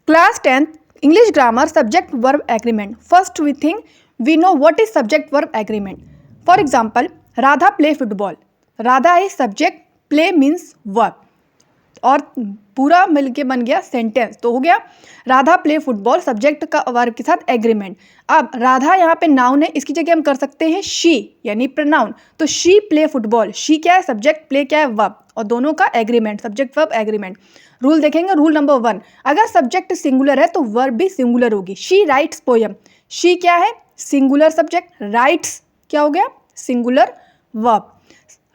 Class 10th English grammar subject verb agreement. First we think we know what is subject verb agreement. For example, Radha play football. Radha is subject, play means verb. और पूरा मिलके बन गया sentence. तो हो गया Radha play football, subject का verb के साथ एग्रीमेंट। अब राधा यहाँ पे नाउन है, इसकी जगह हम कर सकते हैं शी यानी प्रोनाउन। तो शी प्ले फुटबॉल, शी क्या है सब्जेक्ट, प्ले क्या है वर्ब, और दोनों का agreement, subject verb agreement. Rule देखेंगे, रूल नंबर 1, अगर सब्जेक्ट सिंगुलर है तो वर्ब भी सिंगुलर होगी। शी राइट्स पोयम, शी क्या है सिंगुलर सब्जेक्ट, राइट्स क्या हो गया सिंगुलर वर्ब।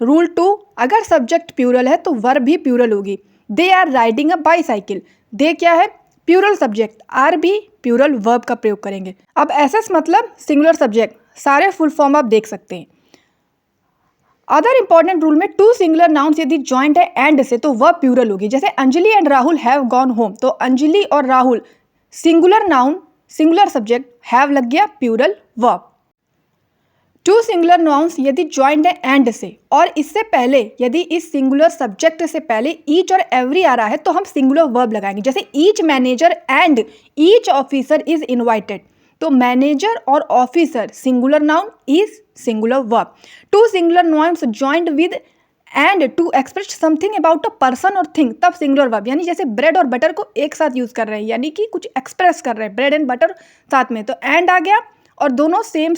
रूल 2, अगर सब्जेक्ट प्यूरल है तो वर्ब भी प्यूरल होगी। They are riding a bicycle, they क्या है प्यूरल सब्जेक्ट, आर भी प्यूरल वर्ब का प्रयोग करेंगे। अब एसएस मतलब सिंगुलर सब्जेक्ट, सारे फुल फॉर्म आप देख सकते हैं। अदर इंपॉर्टेंट रूल में टू सिंगुलर नाउन्स यदि जॉइंट है एंड से तो वर्ब प्यूरल होगी। जैसे Anjali and Rahul have gone home, तो अंजलि और Rahul singular noun singular subject, have लग गया plural verb. Two singular nouns यदि ज्वाइंट है एंड से और इससे पहले यदि इस सिंगुलर सब्जेक्ट से पहले ईच और एवरी आ रहा है तो हम सिंगुलर वर्ब लगाएंगे। जैसे each manager and each officer is invited, तो मैनेजर और officer singular noun is singular verb. Two singular nouns joint with and to express something about a person और थिंग, तब सिंगुलर वर्ब। यानी जैसे bread और butter को एक साथ यूज कर रहे हैं, यानी कि कुछ एक्सप्रेस कर रहे हैं ब्रेड एंड बटर साथ में, तो एंड आ गया और दोनों सेम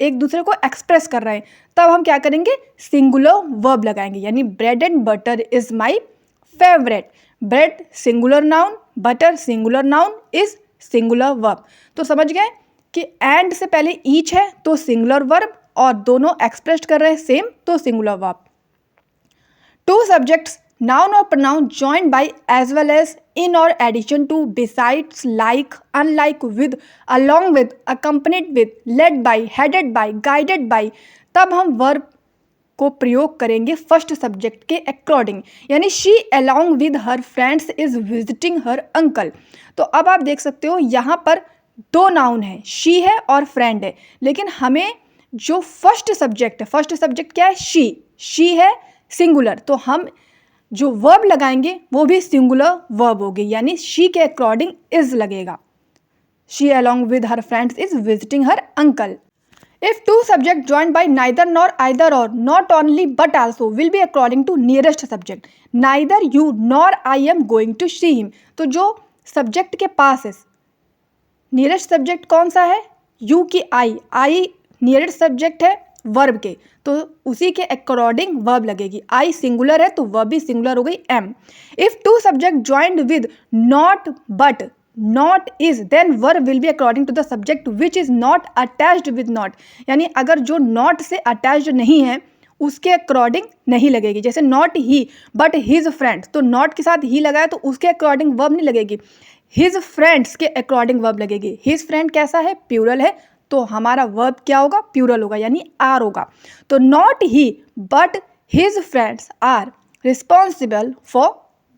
एक दूसरे को एक्सप्रेस कर रहे हैं, तब हम क्या करेंगे सिंगुलर वर्ब लगाएंगे। यानी bread and butter is my favourite, bread singular noun, butter singular noun is singular verb. तो समझ गए कि एंड से पहले ईच है तो सिंगुलर वर्ब और दोनों एक्सप्रेस कर रहे हैं सेम तो singular verb. Two subjects noun or pronoun joined by as well as in or addition to besides like unlike with along with accompanied with led by headed by guided by, तब हम verb को प्रयोग करेंगे first subject के according. यानी she along with her friends is visiting her uncle। तो अब आप देख सकते हो यहाँ पर दो नाउन है, शी है और फ्रेंड है, लेकिन हमें जो फर्स्ट सब्जेक्ट है, फर्स्ट सब्जेक्ट क्या है शी है सिंगुलर, तो हम जो वर्ब लगाएंगे वो भी सिंगुलर वर्ब होगी। यानी शी के अकॉर्डिंग इज लगेगा, she along with her friends is visiting her uncle. If two subject joined by neither nor either और not only but also will be according to nearest subject. Neither you nor I am going to see him, तो जो subject के पास है nearest subject कौन सा है you की आई nearest subject है वर्ब के, तो उसी के अकॉर्डिंग वर्ब लगेगी। आई सिंगुलर है तो वर्ब भी सिंगुलर हो गई am. If two subject joined with not but not is then verb will be according to the subject which is not attached with not. यानी अगर जो नॉट से अटैच्ड नहीं है उसके अकॉर्डिंग नहीं लगेगी। जैसे not he but his friends, तो नॉट के साथ ही लगाया तो उसके अकॉर्डिंग वर्ब नहीं लगेगी, हिज फ्रेंड्स के अकॉर्डिंग वर्ब लगेगी। हिज फ्रेंड कैसा है प्यूरल है, तो हमारा वर्ब क्या होगा प्यूरल होगा यानी आर होगा। तो not he but his friends are responsible for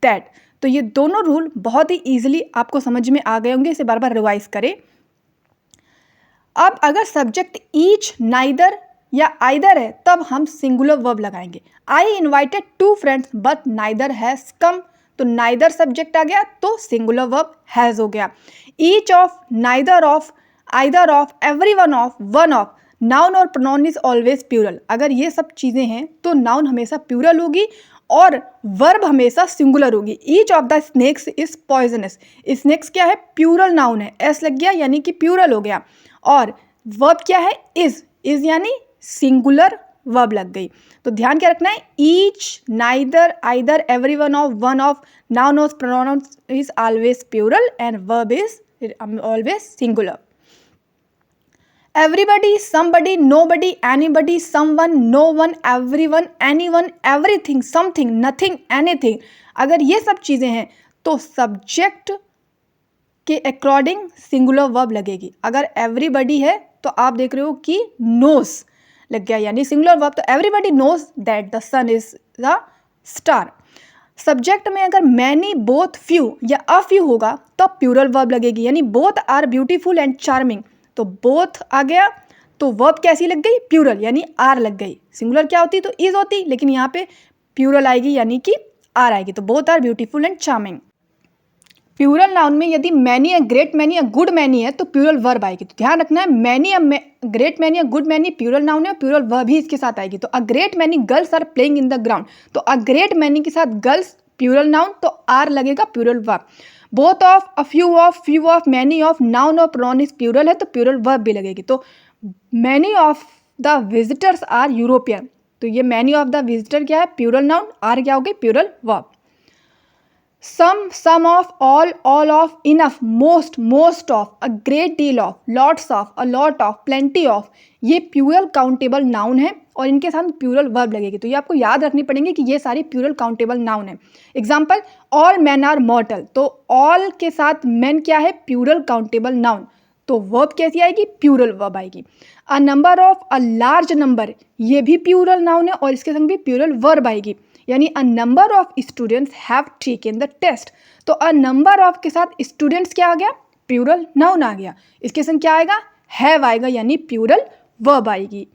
that. तो ये दोनों रूल बहुत ही ईजिली आपको समझ में आ गए होंगे, इसे बार बार रिवाइज करें। अब अगर सब्जेक्ट ईच नाइदर या आइदर है तब हम सिंगुलर वर्ब लगाएंगे। I invited two friends but neither has come, तो नाइदर सब्जेक्ट आ गया तो सिंगुलर वर्ब हैज हो गया। Each of neither of either of every one of noun और प्रोनाउन इज ऑलवेज प्यूरल। अगर ये सब चीज़ें हैं तो नाउन हमेशा प्यूरल होगी और वर्ब हमेशा सिंगुलर होगी। Each of the snakes is poisonous, snakes क्या है प्यूरल नाउन है, एस लग गया यानी कि प्यूरल हो गया, और वर्ब क्या है इज यानी सिंगुलर वर्ब लग गई। तो ध्यान क्या रखना है each neither either every one of noun और pronoun is always plural and verb is always singular. Everybody, somebody, nobody, anybody, someone, no one, everyone, anyone, everything, something, nothing, anything, अगर ये सब चीज़ें हैं तो सब्जेक्ट के अकॉर्डिंग सिंगुलर वर्ब लगेगी। अगर एवरीबडी है तो आप देख रहे हो कि नोस लग गया यानी सिंगुलर वर्ब, तो everybody knows that the sun is the star. Subject में अगर मैनी बोथ फ्यू या अ फ्यू होगा तो प्यूरल वर्ब लगेगी, यानी both are beautiful and charming, तो बोथ आ गया तो वर्ब कैसी लग गई प्यूरल यानी आर लग गई। सिंगुलर क्या होती तो इज होती, लेकिन यहाँ पे प्यूरल आएगी यानी कि आर आएगी, तो both are beautiful and charming. Plural noun में यदि मैनी है, ग्रेट मैनी है, गुड मैनी है तो प्लूरल वर्ब आएगी। तो ध्यान रखना है, मैनी या ग्रेट मैनी या गुड मैनी प्लूरल नाउन है, प्लूरल वर्ब भी इसके साथ आएगी। तो a great many girls are playing in the ground, तो अ ग्रेट मैनी के साथ गर्ल्स प्लूरल नाउन, तो आर लगेगा plural verb. Both of, a few of, many of, noun और प्रोनाउन इज प्लूरल है तो प्लूरल वर्ब भी लगेगी। तो many of the visitors are European, तो ये मैनी ऑफ द विजिटर क्या है, प्लूरल नाउन, आर क्या होगी, plural verb. some of, all of, enough, most of, a great deal of, lots of, a lot of, plenty of, ये plural countable noun है और इनके साथ प्लूरल वर्ब लगेगी। तो ये आपको याद रखनी पड़ेंगे कि ये सारी प्लूरल काउंटेबल नाउन है। Example, all man are mortal, तो ऑल के साथ मैन क्या है, प्लूरल काउंटेबल नाउन, तो वर्ब कैसी आएगी, प्लूरल वर्ब आएगी। A number of, a large number, ये भी प्लूरल नाउन है और इसके संग भी प्लूरल वर्ब आएगी। यानी a number of students have taken the test, तो अ नंबर ऑफ के साथ स्टूडेंट्स क्या आ गया, प्लूरल नाउन आ गया। इसके संग क्या आएगा, हैव आएगा, यानी प्लूरल वर्ब आएगी।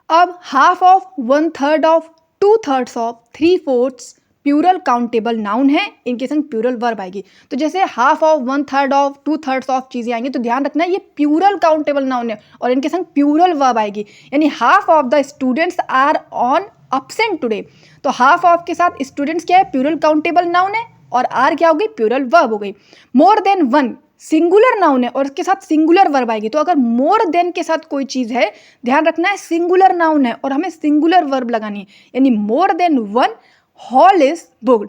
अब half of, 1/3 of, 2/3 of, 3/4 plural countable noun है, इनके संग प्लूरल वर्ब आएगी। तो जैसे हाफ ऑफ, 1/3 ऑफ, 2/3 ऑफ चीज़ें आएंगी, तो ध्यान रखना ये प्लूरल काउंटेबल नाउन है और इनके संग प्लूरल वर्ब आएगी। यानी half of the students are on absent today, तो हाफ ऑफ के साथ स्टूडेंट्स क्या है, प्लूरल काउंटेबल नाउन है और आर क्या हो गई, प्लूरल वर्ब हो गई। More than one singular noun है और इसके साथ सिंगुलर वर्ब आएगी। तो अगर मोर देन के साथ कोई चीज़ है, ध्यान रखना है सिंगुलर नाउन है और हमें सिंगुलर वर्ब लगानी है, यानी more than one hall is booked,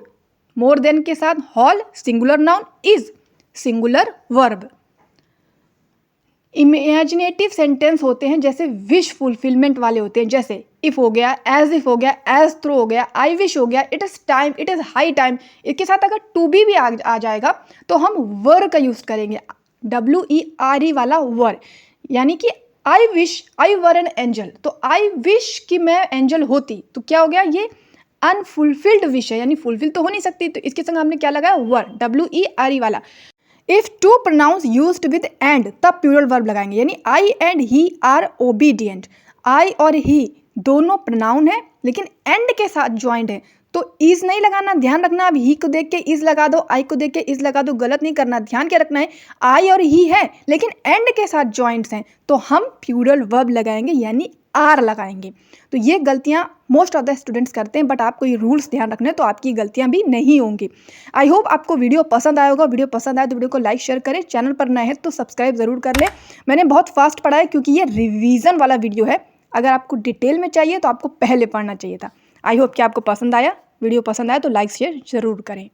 more than के साथ hall singular noun, is singular verb. Imaginative sentence होते हैं जैसे विश फुलफिलमेंट वाले होते हैं, जैसे इफ हो गया, एज इफ हो गया, एज थ्रो हो गया, आई विश हो गया, it is time, it is high time. इसके साथ अगर टू बी भी आ जाएगा तो हम वर का यूज़ करेंगे, WERE वाला वर, यानी कि I wish I were an angel, तो आई विश कि मैं एंजल होती, तो क्या हो गया, ये अनफुलफिल्ड विश है, यानी फुलफिल तो हो नहीं सकती, तो इसके संग हमने क्या लगाया, वर, WERE वाला। If two pronouns used with and, तब प्लूरल वर्ब लगाएंगे, यानी I and he are obedient, I और ही दोनों प्रोनाउन है लेकिन एंड के साथ ज्वाइंट है, तो इज नहीं लगाना, ध्यान रखना। अब ही को देख के इज लगा दो, आई को देख के इज लगा दो, गलत नहीं करना, ध्यान क्या रखना है, आई और ही है लेकिन एंड के साथ ज्वाइंट्स हैं, तो हम प्लूरल वर्ब लगाएंगे यानी आर लगाएंगे। तो ये गलतियां मोस्ट ऑफ द स्टूडेंट्स करते हैं, बट आपको ये रूल्स ध्यान रखने, तो आपकी गलतियां भी नहीं होंगी। आई होप आपको वीडियो पसंद आया होगा। वीडियो पसंद आए तो वीडियो को लाइक शेयर करें, चैनल पर नए हैं तो सब्सक्राइब जरूर कर लें। मैंने बहुत फास्ट पढ़ा है क्योंकि ये रिवीजन वाला वीडियो है, अगर आपको डिटेल में चाहिए तो आपको पहले पढ़ना चाहिए था। आई होप कि आपको पसंद आया। वीडियो पसंद आया तो लाइक शेयर ज़रूर करें।